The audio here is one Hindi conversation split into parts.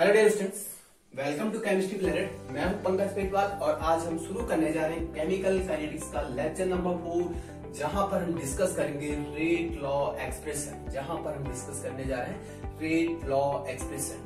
Hello dear students, welcome to chemistry planet. मैं हूं पंकज पेटवाल और आज हम शुरू करने जा रहे हैं केमिकल काइनेटिक्स का लेक्चर नंबर 4, जहां पर हम डिस्कस करेंगे rate law expression.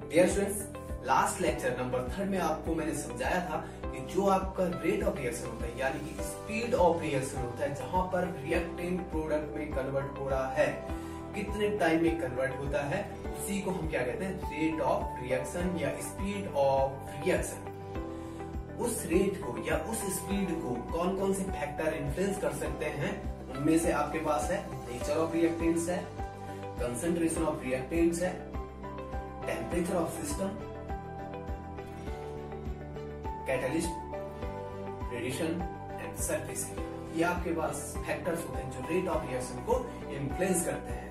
Dear students, last lecture number 3 में आपको मैंने समझाया था कि जो आपका रेट ऑफ रिएक्शन होता है यानी कि स्पीड ऑफ रिएक्शन होता है, जहां पर रिएक्टेंट प्रोडक्ट में कन्वर्ट हो रहा है, कितने टाइम में कन्वर्ट होता है, उसी को हम क्या कहते हैं, रेट ऑफ रिएक्शन या स्पीड ऑफ रिएक्शन। उस रेट को या उस स्पीड को कौन कौन से फैक्टर इन्फ्लुएंस कर सकते हैं, उनमें से आपके पास है नेचर ऑफ रिएक्टेंट्स है, कंसंट्रेशन ऑफ रिएक्टेंट्स है, temperature of system, catalyst, radiation and surface. ये आपके पास फैक्टर्स होते हैं जो रेट ऑफ रिएक्शन को इन्फ्लुएंस करते हैं।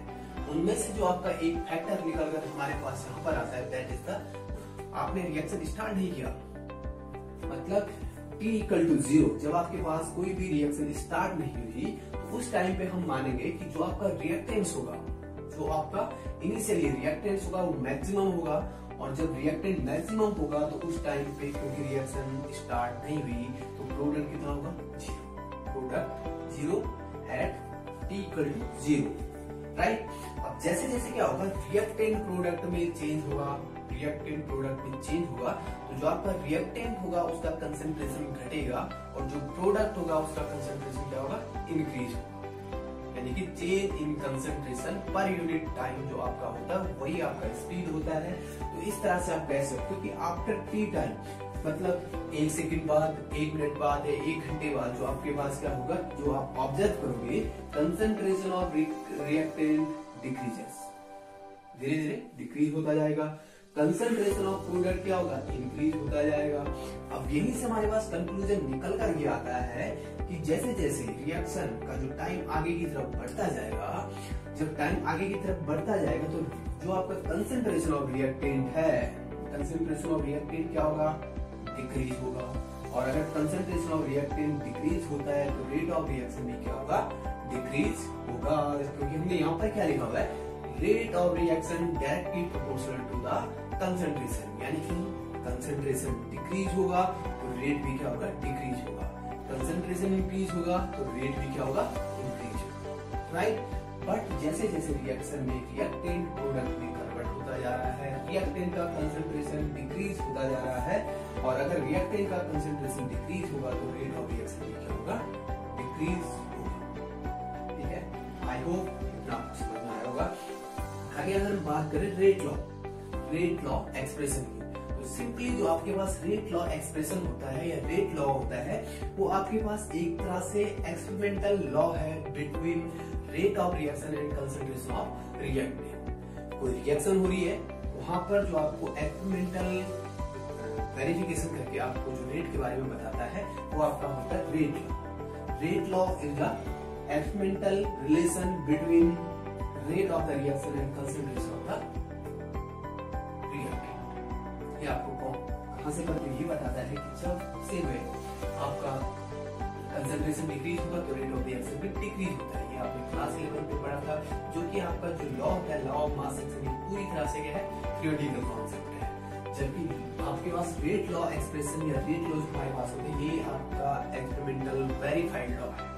उनमें से जो आपका एक फैक्टर निकलकर हमारे पास यहाँ पर आता है, दैट इज द, आपने रिएक्शन स्टार्ट नहीं किया, मतलब T इक्वल टू 0, जब आपके पास कोई भी रिएक्शन स्टार्ट नहीं हुई तो उस टाइम पे हम मानेंगे कि जो आपका रिएक्टेंस होगा, जो आपका इनिशियली रिएक्टेंस होगा वो मैक्सिमम होगा, और जब रिएक्टेंट मैक्सिमम होगा तो उस टाइम पे क्योंकि रिएक्शन स्टार्ट नहीं हुई तो प्रोडक्ट कितना होगा, 0। Product 0 at T equal to 0, right. अब जैसे जैसे क्या होगा, रिएक्टेंट प्रोडक्ट में चेंज होगा, तो जो आपका रिएक्टेंट होगा उसका कंसंट्रेशन घटेगा और जो प्रोडक्ट होगा उसका कंसंट्रेशन क्या होगा, इंक्रीज होगा। यानी कि change in concentration per unit time जो आपका होता है वही आपका स्पीड होता है। तो इस तरह से आप कह सकते हो कि आफ्टर टी टाइम, मतलब 1 सेकंड बाद, 1 मिनट बाद या 1 घंटे बाद जो आपके पास क्या होगा, जो आप ऑब्जर्व करोगे, कंसंट्रेशन ऑफ रिएक्टेंट डिक्रीजेस, धीरे धीरे डिक्रीज होता जाएगा। कंसंट्रेशन ऑफ प्रोडक्ट क्या होगा, इंक्रीज होता जाएगा। अब यही से हमारे पास कंक्लूजन निकल कर ये आता है कि जैसे जैसे रिएक्शन का जो टाइम आगे की तरफ बढ़ता जाएगा, जब टाइम आगे की तरफ बढ़ता जाएगा तो जो आपका कंसंट्रेशन ऑफ रिएक्टेंट है, कंसंट्रेशन ऑफ रिएक्टेंट क्या होगा, डिक्रीज होगा। और अगर कंसंट्रेशन ऑफ रिएक्टेंट डिक्रीज होता है तो रेट ऑफ रिएक्शन भी क्या होगा, डिक्रीज होगा। क्योंकि हमने यहाँ पर क्या लिखा हुआ है, rate of reaction directly proportional to the concentration, यानी कि कंसंट्रेशन डिक्रीज होगा तो रेट भी क्या होगा, डिक्रीज होगा। कंसंट्रेशन इंक्रीज होगा तो रेट भी क्या होगा, इंक्रीज होगा, राइट। बट जैसे जैसे रिएक्शन में रिएक्टेंट प्रोडक्ट में कन्वर्ट होता जा रहा है, रिएक्टेंट का कंसंट्रेशन डिक्रीज होता जा रहा है, और अगर रिएक्टेंट का कंसंट्रेशन डिक्रीज होगा तो रेट ऑफ रिएक्शन भी क्या होगा, डिक्रीज होगा। ठीक है, आई होप इतना आपको समझ में आया होगा। आगे अगर हम बात करें रेट लॉ एक्सप्रेशन की, तो सिंपली जो आपके पास रेट लॉ एक्सप्रेशन होता है या रेट लॉ होता है, वो आपके पास एक तरह से एक्सपेरिमेंटल लॉ है between rate of reaction and concentration of reactant. कोई रिएक्शन हो रही है, वहां पर जो आपको एक्सपेरिमेंटल वेरिफिकेशन करके आपको जो रेट के बारे में बताता है वो आपका होता है rate law. Rate law is the experimental relation between rate of the reaction and concentration of the reactant. ये आपको कहां से करके ये बताता है कि जब से आपका कंसंट्रेशन डिक्रीज होगा तो रेट ऑफ रिएक्शन भी डिक्रीज होता है। ये आपने क्लास 11 पे पढ़ा था, जो कि आपका जो लॉ है, लॉ ऑफ मास एक्शन, पूरी तरह से क्या है, थ्योरेटिकल कॉन्सेप्ट है। जबकि आपके पास रेट लॉ एक्सप्रेशन या रेट लॉ हमारे पास होते हैं, ये आपका एक्सपेरिमेंटल वेरीफाइड लॉ है।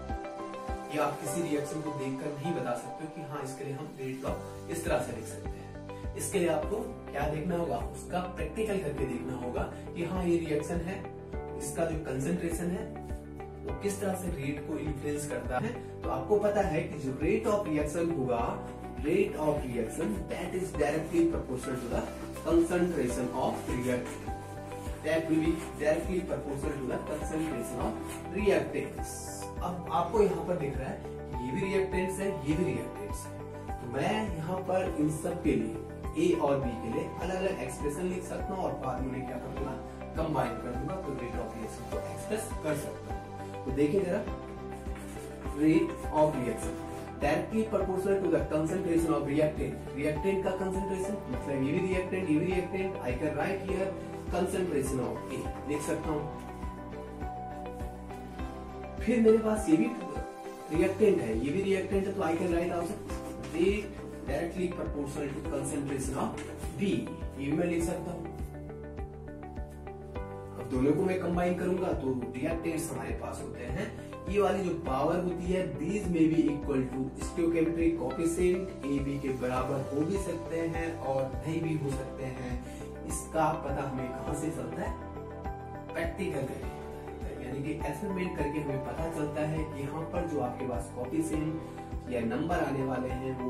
ये आप किसी रिएक्शन को देखकर नहीं बता सकते हो कि हाँ इसके लिए हम रेट लॉ इस तरह से लिख सकते हैं। इसके लिए आपको क्या देखना होगा, उसका प्रैक्टिकल करके देखना होगा कि हाँ ये रिएक्शन है, इसका जो कंसंट्रेशन है वो किस तरह से रेट को इन्फ्लुएंस करता है। तो आपको पता है कि जो रेट ऑफ रिएक्शन होगा, rate of reaction that is directly proportional to the concentration of reactant, that will be directly proportional to the concentration of reactants. अब आपको यहाँ पर दिख रहा है ये भी रिएक्टेंट्स है, ये भी रिएक्टेंट्स है, तो मैं यहाँ पर इन सब के लिए ए और बी के लिए अलग अलग एक्सप्रेशन लिख सकता हूँ और बाद में क्या कर दूंगा, कंबाइन कर दूंगा, तो रेट ऑफ रिएक्शन को एक्सप्रेस कर सकता हूँ। तो देखिए जरा, rate of reaction directly proportional to the concentration of reactant. Reactant का कंसंट्रेशन मतलब ये भी रिएक्टेंट, ये भी reactant, I can write here concentration of A, लिख सकता हूँ। फिर मेरे पास ये भी रिएक्टेंट है, ये भी रिएक्टेंट है, तो I can right also rate directly proportional to concentration of B. ये मैं लिख सकता हूं। अब दोनों को मैं कंबाइन करूंगा तो रिएक्टेंट्स हमारे पास होते हैं। ये वाली जो पावर होती है दीज में भी equal to stoichiometric coefficient A B के बराबर हो भी सकते हैं और नहीं भी हो सकते हैं। इसका पता हमें कहां से चलता है? प्रैक्टिकल करके, यानी कि एक्सपेरिमेंट करके हमें पता चलता है कि यहाँ पर जो आपके पास कोएफिशिएंट या नंबर आने वाले हैं वो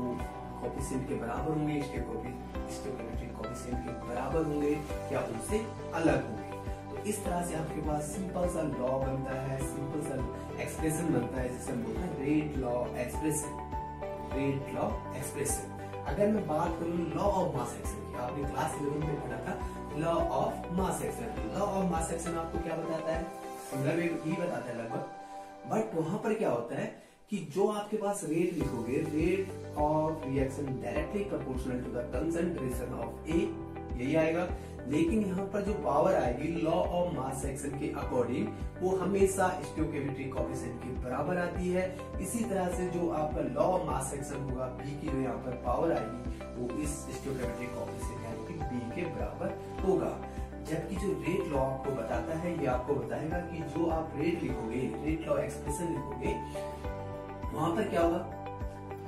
कोएफिशिएंट के बराबर होंगे, स्टोइकोमेट्रिक कोएफिशिएंट के बराबर होंगे या उनसे अलग होंगे। तो इस तरह से आपके पास सिंपल सा लॉ बनता है, सिंपल सा एक्सप्रेशन बनता है जिसे हम बोलते हैं rate law expression. Rate law expression. अगर मैं बात करूं लॉ ऑफ मास एक्शन की, आपने क्लास 11 में पढ़ा था law of mass action. Law of mass action आपको क्या बताता है? सिमिलर वे ही बताता है लगभग, बट वहां पर क्या होता है कि जो आपके पास रेट लिखोगे, rate of reaction directly proportional to the concentration of A, यही आएगा। लेकिन यहाँ पर जो पावर आएगी लॉ ऑफ मास एक्शन के अकॉर्डिंग वो हमेशा स्टोइकोमेट्रिक कोएफिशिएंट के बराबर आती है। इसी तरह से जो आपका लॉ ऑफ मास एक्शन होगा, बी की जो यहाँ पर पावर आएगी वो इस स्टोइकोमेट्रिक कोएफिशिएंट यानी कि बी के बराबर होगा। जबकि जो रेट लॉ आपको बताता है ये आपको बताएगा कि जो आप रेट लिखोगे, रेट लॉ एक्सप्रेशन लिखोगे, वहां पर क्या होगा,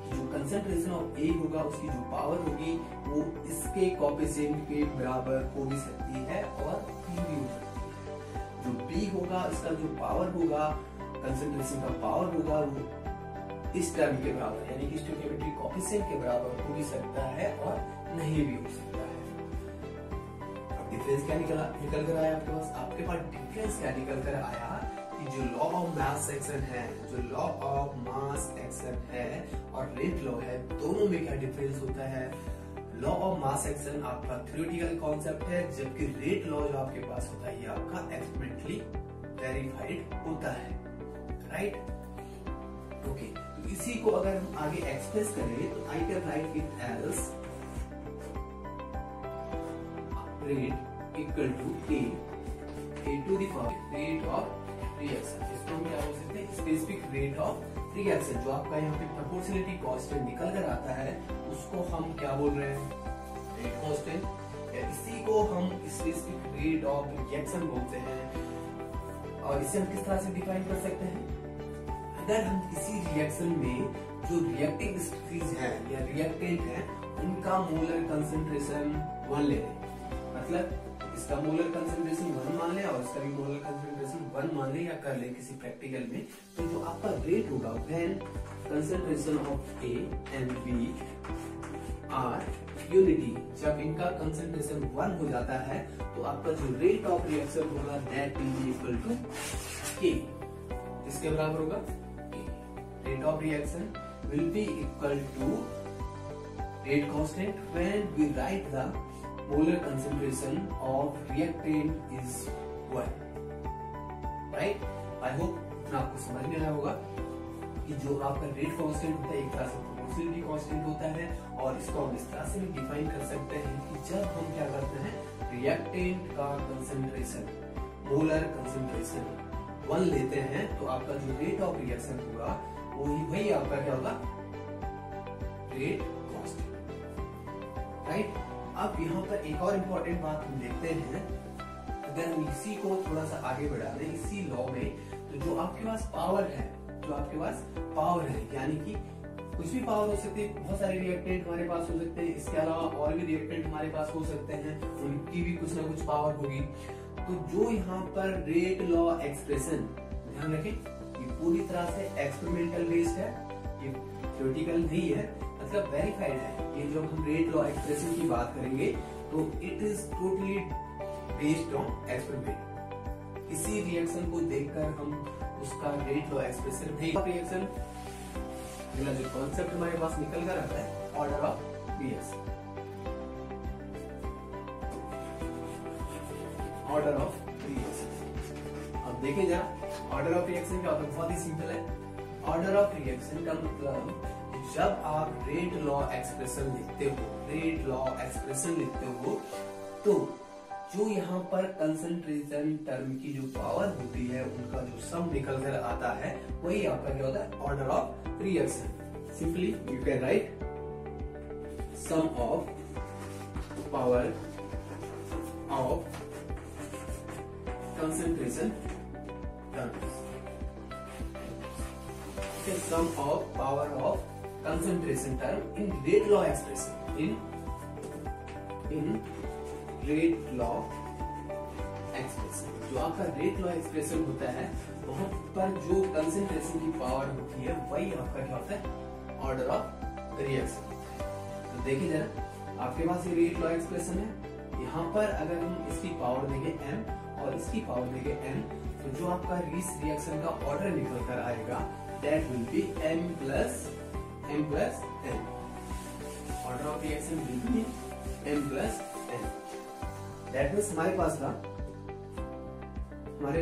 जो कंसंट्रेशन ऑफ ए होगा उसकी जो पावर होगी वो इसके कोएफिशिएंट के बराबर हो भी सकती है और भी हो सकती है। जो बी होगा इसका जो पावर होगा, कंसंट्रेशन का पावर होगा वो इस टर्म के बराबर यानी कि स्टोइकोमेट्रिक कोएफिशिएंट के बराबर हो भी सकता है और नहीं भी हो सकता है। डिफरेंस क्या निकल कर आया आपके पास? आपके पास डिफरेंस क्या निकल कर आया कि जो लॉ ऑफ मास एक्शन है, जो लॉ ऑफ मास एक्शन है और रेट लॉ है, दोनों में क्या डिफरेंस होता है? लॉ ऑफ मास एक्शन आपका थ्योरेटिकल कॉन्सेप्ट है, जबकि रेट लॉ जो आपके पास होता है ये आपका एक्सपेरिमेंटली वेरीफाइड होता है। राइट? ओके, तो इसी को अगर हम आगे एक्सप्रेस करें तो I can write it as rate equal to A to the power rate of reaction. इसको हम क्या बोल सकते हैं? Specific rate of reaction. जो आपका यहाँ पे प्रोपोर्शनलिटी कांस्टेंट निकल कर आता है उसको हम क्या बोल रहे हैं? Rate constant. इसी को हम स्पेसिफिक रेट ऑफ रिएक्शन बोलते हैं। और इसे हम किस तरह से डिफाइन कर सकते हैं? अगर हम किसी रिएक्शन में जो रिएक्टिंग स्पीसीज है या रिएक्टेंट है उनका मोलर कंसंट्रेशन 1 ले लें, मतलब इसका मोलर कंसंट्रेशन 1 मान लें और इसका भी मोलर कंसंट्रेशन 1 मान लें या कर लें किसी प्रैक्टिकल में, तो जो आपका रेट होगा when concentration of A and B are unity, जब इनका कंसंट्रेशन 1 हो जाता है तो आपका जो रेट ऑफ रिएक्शन होगा that will be equal to K. इसके बराबर होगा rate of reaction will be equal to rate constant when we write the molar concentration of reactant is 1. Right? I hope आपको समझ में आया होगा कि जो आपका रेट कांस्टेंट होता है एक तरह से प्रोपोर्शनलिटी कांस्टेंट होता है और इसको हम इस तरह से भी डिफाइन कर सकते हैं कि जब हम क्या करते हैं रिएक्टेंट का कंसंट्रेशन मोलर कंसंट्रेशन 1 लेते हैं तो आपका जो रेट ऑफ रिएक्शन होगा वही आपका क्या होगा? Rate constant. राइट? अब यहाँ पर एक और इम्पोर्टेंट बात हम देखते हैं, अगर हम इसी को थोड़ा सा आगे बढ़ा दें इसी लॉ में, तो जो आपके पास पावर है, यानी कि कुछ भी पावर हो सकती है, बहुत सारे रिएक्टेंट हमारे पास हो सकते हैं, इसके अलावा और भी रिएक्टेंट हमारे पास हो सकते हैं, उनकी भी कुछ ना कुछ पावर होगी। तो जो यहाँ पर रेट लॉ एक्सप्रेशन, ध्यान रखें ये पूरी तरह से एक्सपेरिमेंटल बेस्ड है, ये थ्योरेटिकल नहीं है, मतलब वेरीफाइड है। ये जब हम रेट लॉ एक्सप्रेशन की बात करेंगे तो it is totally based on experiment. किसी रिएक्शन को देखकर हम उसका रेट लॉ एक्सप्रेशन नहीं, रिएक्शन अगला जो कॉन्सेप्ट हमारे पास निकल कर आता है order of reaction. Order of reaction अब देखें जरा ऑर्डर ऑफ रिएक्शन क्या होता है? बहुत ही सिंपल है। ऑर्डर ऑफ रिएक्शन का मतलब जब आप रेट लॉ एक्सप्रेशन लिखते हो तो जो यहाँ पर कंसंट्रेशन टर्म की जो पावर होती है उनका जो सम निकल कर आता है वही आपका क्या होता है? Order of reaction. Simply you can write sum of power of concentration terms, sum of power of concentration term in rate law expression, in rate law expression। जो आपका रेट लॉ एक्सप्रेशन होता है वहां पर जो कंसंट्रेशन की पावर होती है वही आपका क्या होता है, ऑर्डर ऑफ रिएक्शन। तो देखिए जरा, आपके पास ये रेट लॉ एक्सप्रेशन है, यहाँ पर अगर हम इसकी पावर देंगे m और इसकी पावर देंगे n, तो जो आपका इस रिएक्शन का ऑर्डर निकल कर आएगा that will be m plus n। Order of reaction will be m plus n। That means हमारे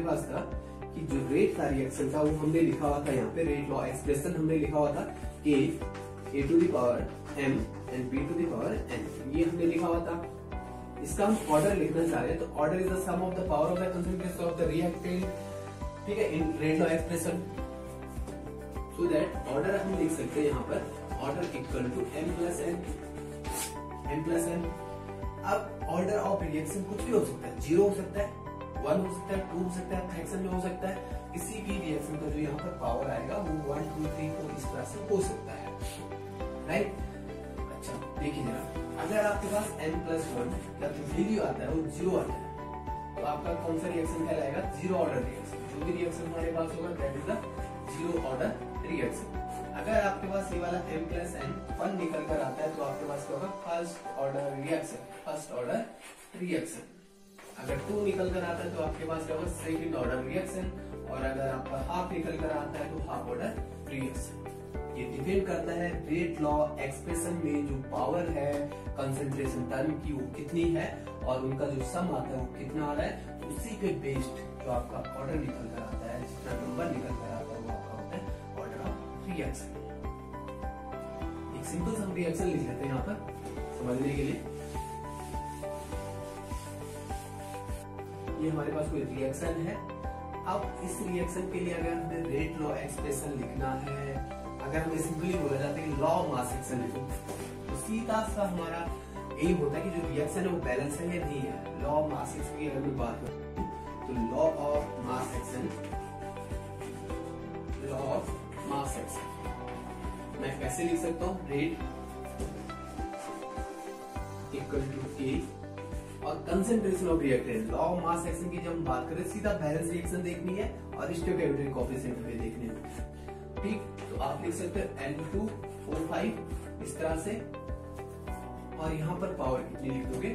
पास था कि जो रेट था रिएक्शन का वो हमने लिखा हुआ था यहाँ पे, रेट लॉ एक्सप्रेशन हमने लिखा हुआ था a to the power m and b to the power n, ये हमने लिखा हुआ था। इसका हम ऑर्डर लिखना चाह रहे हैं, तो order is the sum of the power of the concentration of the reactant, ठीक है, in rate law expression. So that order हम लिख सकते हैं यहाँ पर order equal to m plus n। अब ऑर्डर ऑफ रिएक्शन कुछ भी हो सकता है, 0 हो सकता है, 1 हो सकता है, 2 हो सकता है, फ्रैक्शन में हो सकता है। किसी भी रिएक्शन का जो यहाँ पर पावर आएगा वो 1 2 3 4 इस तरह से हो सकता है, राइट। अच्छा देखिए जरा, अगर आपके पास m प्लस 1 का जो वैल्यू आता है वो 0 आता है, तो आपका कौन सा रिएक्शन कहलाएगा, 0 ऑर्डर रिएक्शन। जो भी रिएक्शन हमारे पास होगा that is the 0 order reaction. अगर आपके पास ये वाला m प्लस n 1 निकल कर आता है तो आपके पास क्या होगा, फर्स्ट ऑर्डर रिएक्शन। अगर 2 निकल कर आता है तो आपके पास क्या होगा, सेकंड ऑर्डर रिएक्शन। और अगर आपका हाफ निकल कर आता है तो हाफ ऑर्डर रिएक्शन। ये डिपेंड करता है रेट लॉ एक्सप्रेशन में जो पावर है कंसंट्रेशन टर्म की वो कितनी है और उनका जो सम आता है वो कितना आ रहा है, उसी पे बेस्ड जो आपका ऑर्डर निकल कर आता है, जितना नंबर निकल कर आता है वो आपका होता है ऑर्डर ऑफ रिएक्शन। एक सिंपल सा रिएक्शन लिख लेते हैं यहाँ पर समझने के लिए। ये हमारे पास कोई रिएक्शन है। अब इस रिएक्शन के लिए अगर हमें रेट लॉ एक्सप्रेशन लिखना है, अगर हमें सिंपली बोला जाता है कि लॉ मास एक्शन लिखो, तो सीधा सा हमारा एम होता है कि जो रिएक्शन है वो बैलेंस है या नहीं है। लॉ मास एक्शन की अगर मैं बात करूं तो लॉ ऑफ मास एक्शन मैं कैसे लिख सकता हूँ, रेट इक्वल टू के और concentration of reactant. Law of mass action की जब हम बात करें सीधा बैलेंस रिएक्शन देखनी है और स्टोइकोमेट्रिक कोएफिशिएंट हमें देखने हैं, ठीक। तो आप लिख सकते हैं N2O5 इस तरह से, और यहाँ पर पावर कितनी लिख दोगे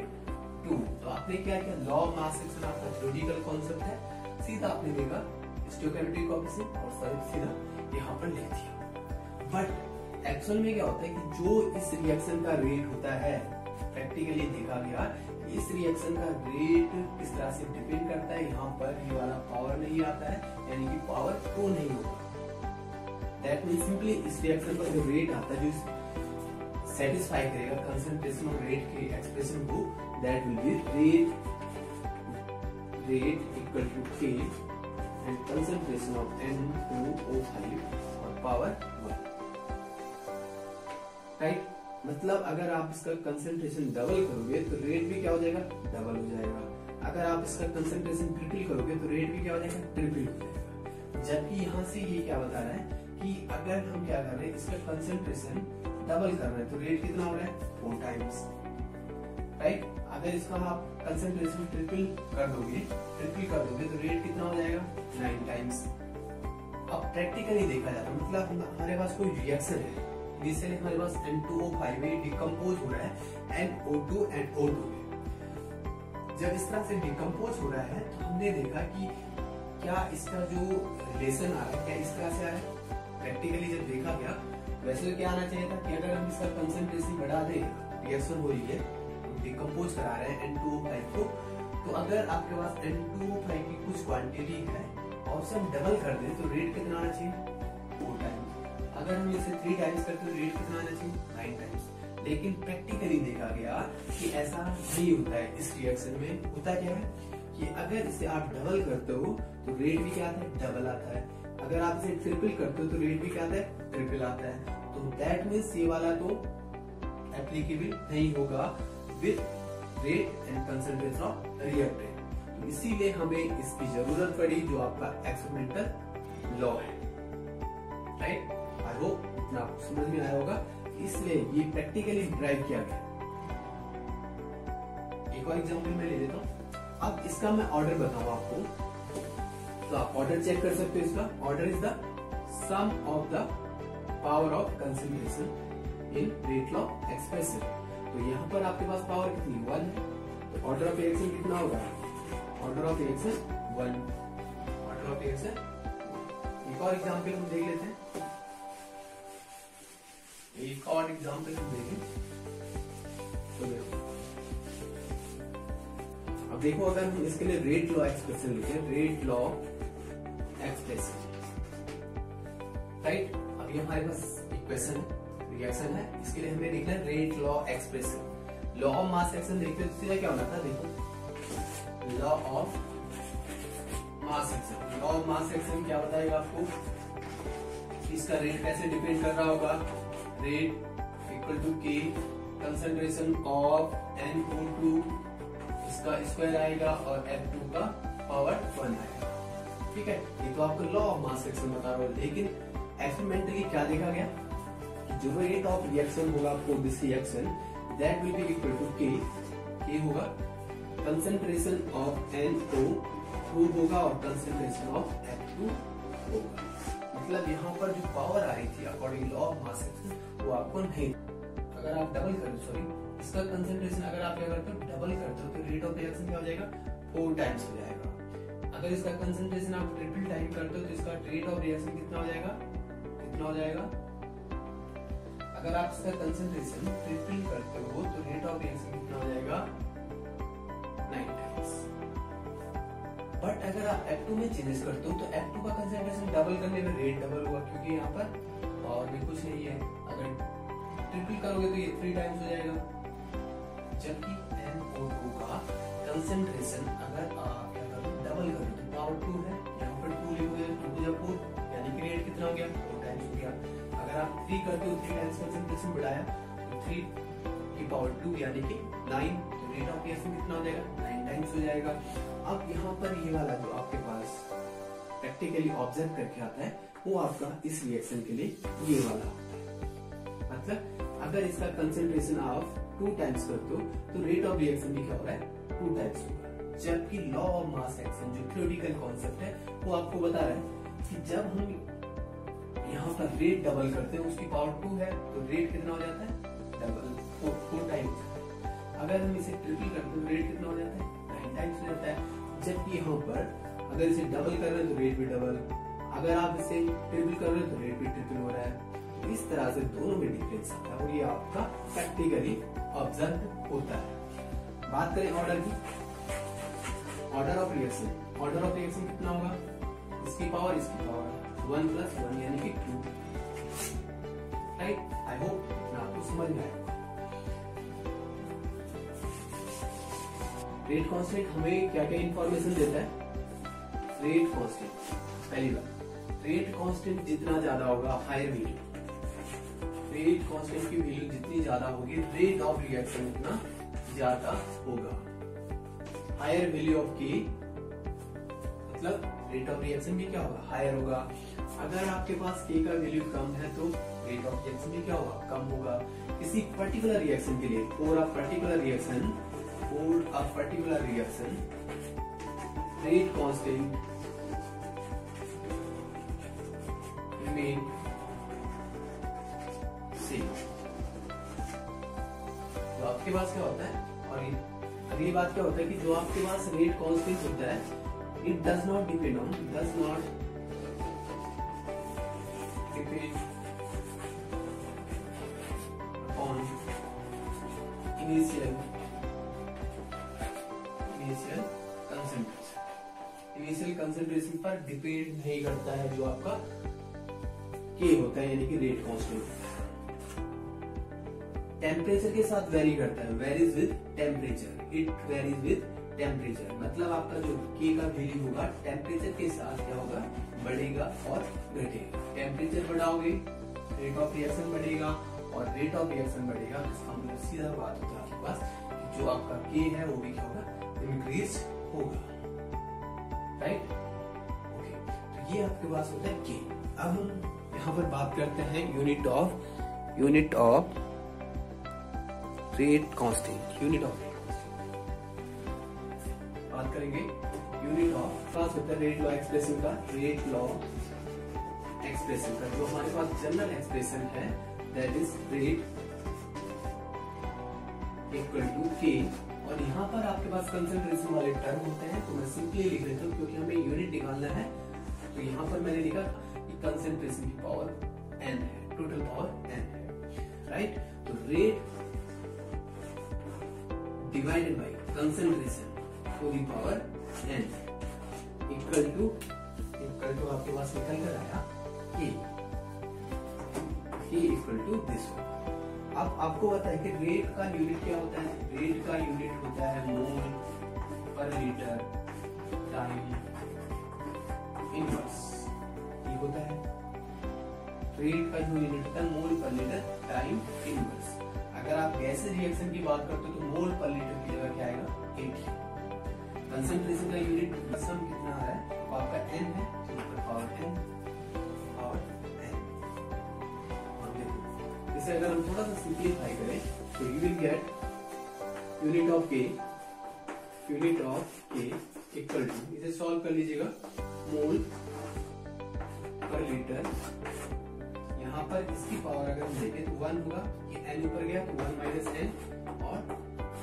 2। तो आपने क्या किया, लॉ ऑफ मास एक्शन आपका थ्योरेटिकल कॉन्सेप्ट है, सीधा आपने देखा स्टोइकोमेट्रिक कोएफिशिएंट और सीधा यहाँ पर लिख दिया। बट एक्चुअल में क्या होता है कि जो इस रिएक्शन का रेट होता है, प्रैक्टिकली देखा गया इस रिएक्शन का रेट किस तरह से डिपेंड करता है, यहाँ पर ये वाला पावर नहीं आता है, यानी कि पावर 2 नहीं होगा। दैट मीन सिंपली इस रिएक्शन का जो रेट आता है जो सेटिस्फाई करेगा कंसंट्रेशन और रेट के एक्सप्रेशन को, that will be rate equal to K and concentration of N2O5 और पावर 1, राइट। मतलब अगर आप इसका कंसंट्रेशन डबल करोगे तो रेट भी क्या हो जाएगा, डबल हो जाएगा। अगर आप इसका कंसंट्रेशन ट्रिपल करोगे तो रेट भी क्या हो जाएगा, ट्रिपल हो जाएगा। जबकि यहाँ से ये क्या बता रहा है कि अगर हम क्या कर रहे हैं, इसका कंसंट्रेशन डबल कर रहे हैं तो रेट कितना हो रहा है, 4 टाइम्स, राइट। अगर इसका आप कंसंट्रेशन ट्रिपल कर दोगे तो रेट कितना हो जाएगा, 9 टाइम्स। अब प्रैक्टिकली देखा जाता है, मतलब हमारे पास कोई रिएक्शन है जिससे हमारे पास N2O5 में डिकम्पोज हो रहा है NO2 and O2 में। जब इस तरह से डिकम्पोज हो रहा है तो हमने देखा कि क्या इसका जो रिलेशन आ रहा है क्या इस तरह से आ रहा है। प्रैक्टिकली जब देखा गया वैसे तो क्या आना चाहिए था कि अगर हम इसका कंसंट्रेशन बढ़ा दें, रिएक्शन हो रही है, डिकम्पोज करा रहे हैं N2O5 को, तो अगर आपके पास N2O5 की कुछ क्वांटिटी है और उसे हम डबल कर दें तो रेट कितना आना चाहिए, 4 टाइम्स। अगर हम इसे 3 टाइम्स करते तो रेट कितना आना चाहिए, 9 टाइम्स। लेकिन प्रैक्टिकली देखा गया कि ऐसा नहीं होता है। इस रिएक्शन में होता क्या है कि अगर इसे आप डबल करते हो तो रेट भी क्या आता है, डबल आता है। अगर आप इसे ट्रिपल करते हो तो रेट भी क्या आता है, ट्रिपल आता है। तो दैट मीन्स ये वाला तो एप्लीकेबल नहीं होगा with rate and concentration of reactant. तो इसीलिए हमें इसकी जरूरत पड़ी जो आपका एक्सपेरिमेंटल लॉ है, राइट। आई होप इतना आपको समझ में आया होगा, इसलिए ये प्रैक्टिकली ड्राइव किया गया। एक और एग्जांपल मैं ले लेता हूँ। अब इसका मैं ऑर्डर बताऊं आपको, तो आप ऑर्डर चेक कर सकते हो। इसका order is the sum of the power of concentration in rate law expression. तो यहाँ पर आपके पास पावर कितनी 1 है, तो ऑर्डर ऑफ रिएक्शन कितना होगा, order of reaction 1, order of reaction. एक और एग्जांपल हम देख लेते हैं, एक और एग्जांपल हम देखें तो देखो, अब देखो अगर हम इसके लिए रेट लॉ एक्सप्रेशन लिखें, रेट लॉ एक्सप्रेशन, राइट। अभी हमारे पास इक्वेशन रिएक्शन है, इसके लिए हमें लिखना है rate law expression. Law of mass action देखते हैं तो क्या होना था, देखो law of mass action. Law of mass action क्या बताएगा आपको, इसका रेट कैसे डिपेंड कर रहा होगा, रेट इक्वल टू के कंसंट्रेशन ऑफ NO2 इसका स्क्वायर आएगा और F2 का पावर 1 आएगा, ठीक है। ये तो आपको लॉ ऑफ मास एक्शन बता रहा हूँ, लेकिन एक्सपेरिमेंटली क्या देखा गया, जो रेट ऑफ रिएक्शन होगा for this reaction that will be equal to K होगा कंसंट्रेशन ऑफ NO2 होगा और कंसंट्रेशन ऑफ F2 होगा। मतलब यहाँ पर जो पावर आ रही थी according law of mass action वो आपको नहीं, अगर आप डबल करो, सॉरी इसका कंसंट्रेशन अगर आप क्या करते हो डबल करते हो तो रेट ऑफ रिएक्शन क्या हो जाएगा 4 टाइम्स हो जाएगा। अगर इसका कंसंट्रेशन आप ट्रिपल टाइम करते हो तो इसका रेट ऑफ रिएक्शन कितना हो जाएगा, कितना हो जाएगा। अगर आप इसका कंसंट्रेशन ट्रिपल करते हो तो रेट ऑफ रिएक्शन कितना हो जाएगा 9 टाइम्स। बट अगर आप F2 में चेंज करते हो तो F2 का कंसंट्रेशन डबल करने में रेट डबल होगा, क्योंकि यहाँ पर पावर भी कुछ नहीं है। अगर ट्रिपल करोगे तो ये 3 टाइम्स हो जाएगा, जबकि NO2 का कंसंट्रेशन अगर आप डबल करो तो पावर 2 है, यहाँ पर 2 लिखोगे 2 4 यानी कि रेट कितना हो गया 4 टाइम्स हो गया। अगर आप 3 करते हो 3 टाइम्स कंसंट्रेशन बढ़ाया तो 3 की पावर 2 यानी कि 9, तो रेट ऑफ रिएक्शन कितना हो जाएगा 9 टाइम्स हो जाएगा। अब यहाँ पर ये वाला जो आपके पास प्रैक्टिकली ऑब्जर्व करके आता है वो आपका इस रिएक्शन के लिए ये वाला होता है। मतलब अगर इसका कंसंट्रेशन आप 2 टाइम्स करते हो तो रेट ऑफ रिएक्शन भी क्या हो रहा है 2 टाइम्स होगा। जबकि लॉ ऑफ मास एक्शन जो थ्योरेटिकल कॉन्सेप्ट है वो आपको बता रहा है कि जब हम यहाँ पर रेट डबल करते हैं, उसकी पावर 2 है तो रेट कितना हो जाता है डबल 4 टाइम्स। अगर हम इसे ट्रिपल करते हैं तो रेट कितना हो जाता है 9 टाइम्स हो जाता है। जबकि यहाँ पर अगर इसे डबल कर रहे हैं तो रेट भी डबल, अगर आप इसे ट्रिपल कर रहे हैं तो रेट भी ट्रिपल हो रहा है। इस तरह से दोनों में डिफरेंस आता है और ये आपका प्रैक्टिकली ऑब्जर्व होता है। बात करें ऑर्डर की, order of reaction, order of reaction कितना होगा, इसकी पावर 1 + 1 यानी कि 2, राइट। आई होप आपको समझ में आएगा। रेट कांस्टेंट हमें क्या क्या इंफॉर्मेशन देता है, रेट कांस्टेंट पहली बात, रेट कांस्टेंट जितना ज्यादा होगा हायर वैल्यू, रेट कांस्टेंट की वैल्यू जितनी ज्यादा होगी रेट ऑफ रिएक्शन उतना ज्यादा होगा। हायर वैल्यू ऑफ के मतलब रेट ऑफ रिएक्शन भी क्या होगा हायर होगा। अगर आपके पास के का वैल्यू कम है तो रेट ऑफ रिएक्शन भी क्या होगा कम होगा। किसी पर्टिकुलर रिएक्शन के लिए for a particular reaction rate constant remain same. तो आपके पास क्या होता है, और अगली बात क्या होता है कि जो आपके पास रेट कांस्टेंट होता है it does not depend on initial concentration पर डिपेंड नहीं करता है जो आपका के होता है यानी कि रेट कांस्टेंट। टेम्परेचर के साथ वेरी करता है, varies with temperature, it varies with temperature. मतलब आपका जो के का वैल्यू होगा टेम्परेचर के साथ क्या होगा बढ़ेगा और घटेगा। टेम्परेचर बढ़ाओगे रेट ऑफ रिएक्शन बढ़ेगा और रेट ऑफ रिएक्शन बढ़ेगा, इसका मतलब सीधा बात होता है आपके पास जो आपका के है वो भी क्या होगा, इंक्रीज होगा, राइट। ओके, तो ये आपके पास होता है के। अब हम यहाँ पर बात करते हैं unit of rate constant, unit of rate बात करेंगे। यूनिट ऑफ पास होता है रेट लॉ एक्सप्रेशन का, रेट लॉ एक्सप्रेशन का जो हमारे पास जनरल एक्सप्रेशन है, that is rate equal to K. और यहाँ पर आपके पास कंसंट्रेशन वाले टर्म होते हैं, तो मैं सिंपली लिख देता हूँ क्योंकि हमें यूनिट निकालना है। तो यहाँ पर मैंने लिखा कि कंसंट्रेशन की पावर n है, टोटल पावर n है, राइट। तो rate divided by concentration to the power n equal to आपके पास निकल कर आया के इक्वल टू दिस। अब आपको पता है कि रेट का यूनिट क्या होता है, रेट का यूनिट होता है मोल पर लीटर टाइम इनवर्स, ये होता है रेट का जो यूनिट होता है मोल पर लीटर टाइम इनवर्स। अगर आप गैस रिएक्शन की बात करते हो तो मोल पर लीटर की जगह क्या आएगा, 80। कंसंट्रेशन का यूनिट सम कितना आ रहा है, आपका n है, पावर n। इसे अगर हम थोड़ा सा सिंप्लीफाई करें तो you will get unit of के इक्वल टू, इसे सॉल्व कर लीजिएगा, मोल पर लीटर। यहाँ पर इसकी पावर अगर हम देखें तो 1 होगा, ये n ऊपर गया तो 1 माइनस n और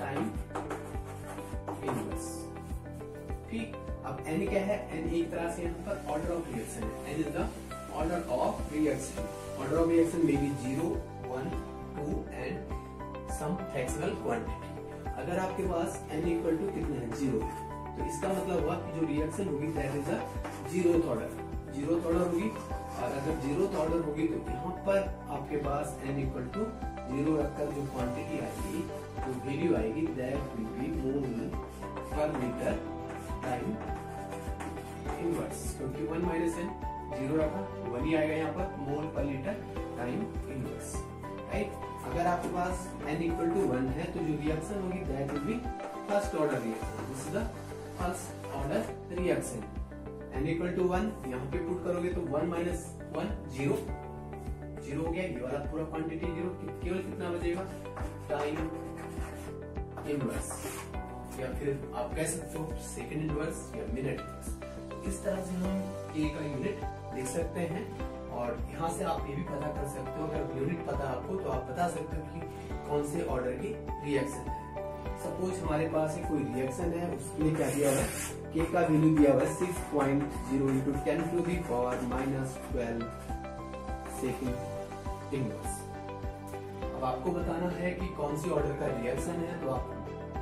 टाइम इनवर्स, ठीक। अब n क्या है, n एक तरह से यहाँ पर ऑर्डर ऑफ रिएक्शन है, n is the order of reaction. Order of reaction may be 0, 1, 2 and some fractional quantity. अगर आपके पास n इक्वल टू कितने हैं, 0 है, तो इसका मतलब हुआ कि जो रिएक्शन होगी that is a zeroth order होगी। और अगर जीरोथ ऑर्डर होगी तो यहाँ पर आपके पास n इक्वल टू 0 रखकर जो क्वांटिटी आएगी, जो वैल्यू आएगी, दैट विल बी मोल पर लीटर टाइम इनवर्स, क्योंकि 1 माइनस n 0 रखा 1 ही आएगा यहाँ पर, मोल पर लीटर टाइम इनवर्स, राइट। अगर आपके पास n इक्वल टू 1 है तो जो रिएक्शन होगी that will be first order reaction, this is the first order reaction. n equal to 1 यहाँ पे पुट करोगे तो 1 माइनस 1 0 हो गया, ये वाला पूरा क्वांटिटी 0, केवल कितना बचेगा, टाइम इनवर्स, या फिर आप कह सकते हो सेकंड इनवर्स या मिनट इनवर्स। इस तरह से हम k का यूनिट देख सकते हैं। और यहाँ से आप ये भी पता कर सकते हो, अगर यूनिट पता आपको तो आप बता सकते हो कि कौन से ऑर्डर की रिएक्शन है। सपोज हमारे पास कोई रिएक्शन है, उसमें क्या दिया हुआ है, के का वैल्यू दिया हुआ है 6.0 into 10 to the power -12 second inverse. अब आपको बताना है कि कौन सी ऑर्डर का रिएक्शन है, तो आप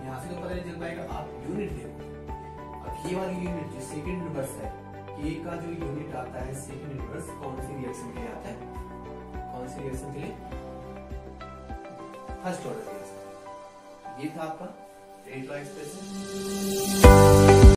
यहाँ से तो पता नहीं चल पाएगा, आप यूनिट देखो। अब ये वाली यूनिट जो सेकंड इनवर्स है, के का जो यूनिट आता है सेकंड इनवर्स, कौन सी रिएक्शन के लिए आता है, कौन सी रिएक्शन के लिए, फर्स्ट ऑर्डर रिएक्शन। ये था आपका रेट लॉ एक्सप्रेशन।